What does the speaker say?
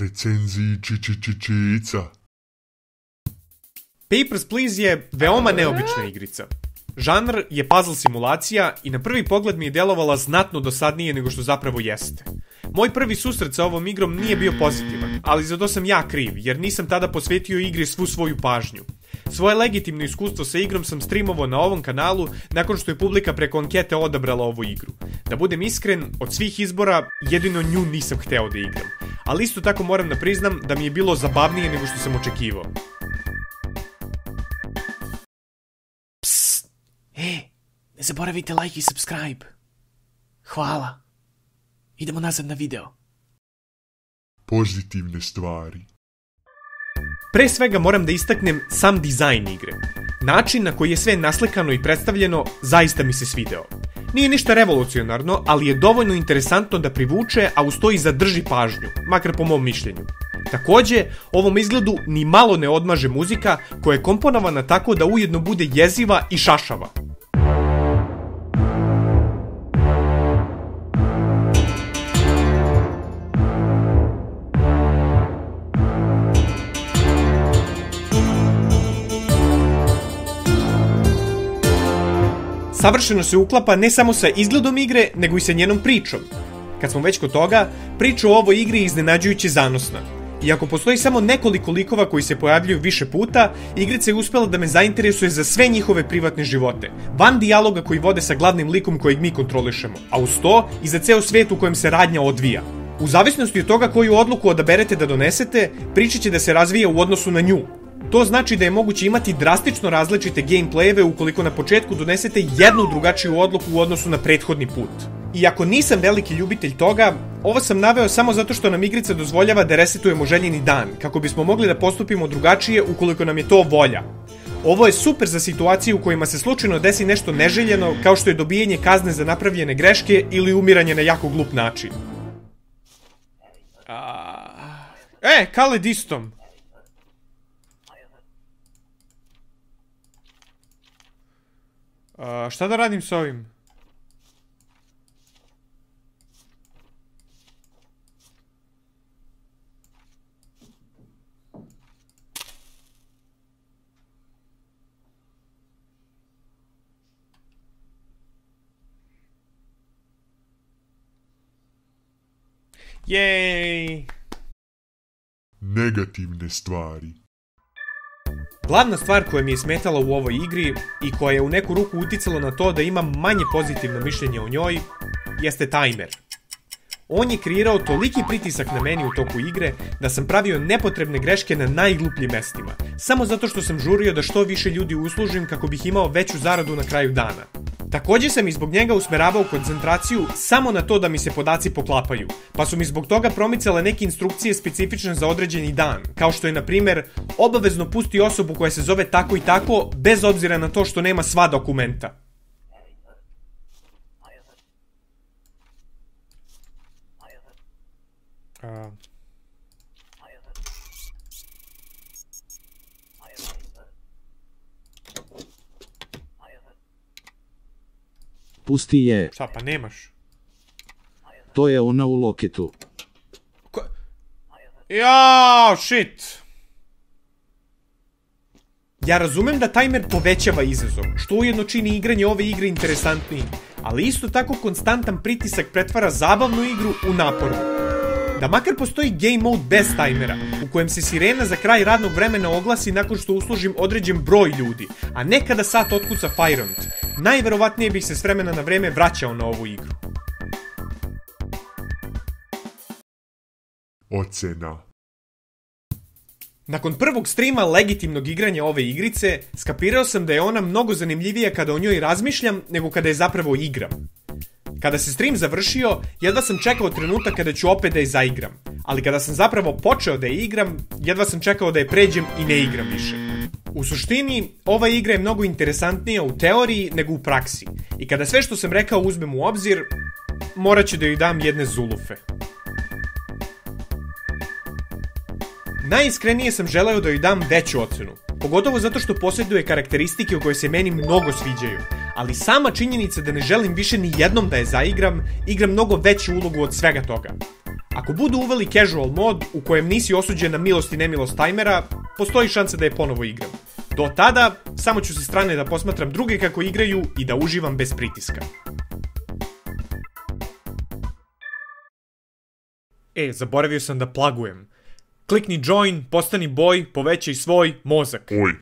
recenziji Čica. Papers, Please je veoma neobična igrica. Žanr je puzzle simulacija i na prvi pogled mi je djelovala znatno dosadnije nego što zapravo jeste. Moj prvi susret sa ovom igrom nije bio pozitivan, ali za to sam ja kriv, jer nisam tada posvetio igri svu svoju pažnju. Svoje legitimno iskustvo sa igrom sam streamovao na ovom kanalu nakon što je publika preko ankete odabrala ovu igru. Da budem iskren, od svih izbora jedino nju nisam hteo da igram. Ali isto tako moram da priznam da mi je bilo zabavnije nego što sam očekivao. Ne zaboravite like i subscribe. Hvala. Idemo nazad na video. Pozitivne stvari. Pre svega moram da istaknem sam dizajn igre. Način na koji je sve naslikano i predstavljeno zaista mi se svideo. Nije ništa revolucionarno, ali je dovoljno interesantno da privuče, a uz to i zadrži pažnju, makar po mom mišljenju. Takođe, ovom izgledu ni malo ne odmaže muzika koja je komponovana tako da ujedno bude jeziva i šašava. Savršeno se uklapa ne samo sa izgledom igre, nego i sa njenom pričom. Kad smo već kod toga, priča o ovoj igri je iznenađujuće zanosna. Iako postoji samo nekoliko likova koji se pojavljuju više puta, igrica je uspela da me zainteresuje za sve njihove privatne živote, van dijaloga koji vode sa glavnim likom kojeg mi kontrolišemo, a uz to i za ceo svijet u kojem se radnja odvija. U zavisnosti od toga koju odluku odaberete da donesete, priča će da se razvija u odnosu na nju. To znači da je moguće imati drastično različite gameplayeve ukoliko na početku donesete jednu drugačiju odluku u odnosu na prethodni put. Iako nisam veliki ljubitelj toga, ovo sam naveo samo zato što nam igrica dozvoljava da resetujemo željeni dan, kako bismo mogli da postupimo drugačije ukoliko nam je to volja. Ovo je super za situacije u kojima se slučajno desi nešto neželjeno, kao što je dobijanje kazne za napravljene greške ili umiranje na jako glup način. Khaled istom. Šta da radim s ovim? Jej! Negativne stvari. Glavna stvar koja mi je smetala u ovoj igri i koja je u neku ruku uticala na to da imam manje pozitivno mišljenje o njoj, jeste tajmer. On je kreirao toliki pritisak na meni u toku igre da sam pravio nepotrebne greške na najglupljim mestima, samo zato što sam žurio da što više ljudi uslužim kako bih imao veću zaradu na kraju dana. Takođe sam i zbog njega usmeravao koncentraciju samo na to da mi se podaci poklapaju, pa su mi zbog toga promicale neke instrukcije specifične za određeni dan, kao što je na primer obavezno pusti osobu koja se zove tako i tako bez obzira na to što nema sva dokumenta. Pusti je. Šta, pa nemaš? To je ona u loketu. Jao, shit! Ja razumem da tajmer povećava izazov, što ujedno čini igranje ove igre interesantnijim, ali isto tako konstantan pritisak pretvara zabavnu igru u napornu. Da makar postoji game mode bez tajmera, u kojem se sirena za kraj radnog vremena oglasi nakon što uslužim određen broj ljudi, a ne kada sat otkuca Fajront, najverovatnije bih se s vremena na vreme vraćao na ovu igru. Ocena. Nakon prvog streama legitimnog igranja ove igrice, skapirao sam da je ona mnogo zanimljivija kada o njoj razmišljam nego kada je zapravo igram. Kada se stream završio, jedva sam čekao trenutak kada ću opet da je zaigram, ali kada sam zapravo počeo da je igram, jedva sam čekao da je pređem i ne igram više. U suštini, ova igra je mnogo interesantnija u teoriji nego u praksi, i kada sve što sam rekao uzmem u obzir, morat ću da joj dam jedne zulufe. Najiskrenije sam želeo da joj dam veću ocenu, pogotovo zato što posjeduje karakteristike koje se meni mnogo sviđaju, ali sama činjenica da ne želim više ni jednom da je zaigram, igra mnogo veću ulogu od svega toga. Ako budu uveli casual mod u kojem nisi osuđen na milost i nemilost tajmera, postoji šansa da je ponovo igram. Do tada, samo ću se strane da posmatram druge kako igraju i da uživam bez pritiska. Zaboravio sam da plagujem. Klikni join, postani boj, povećaj svoj mozak. Oj,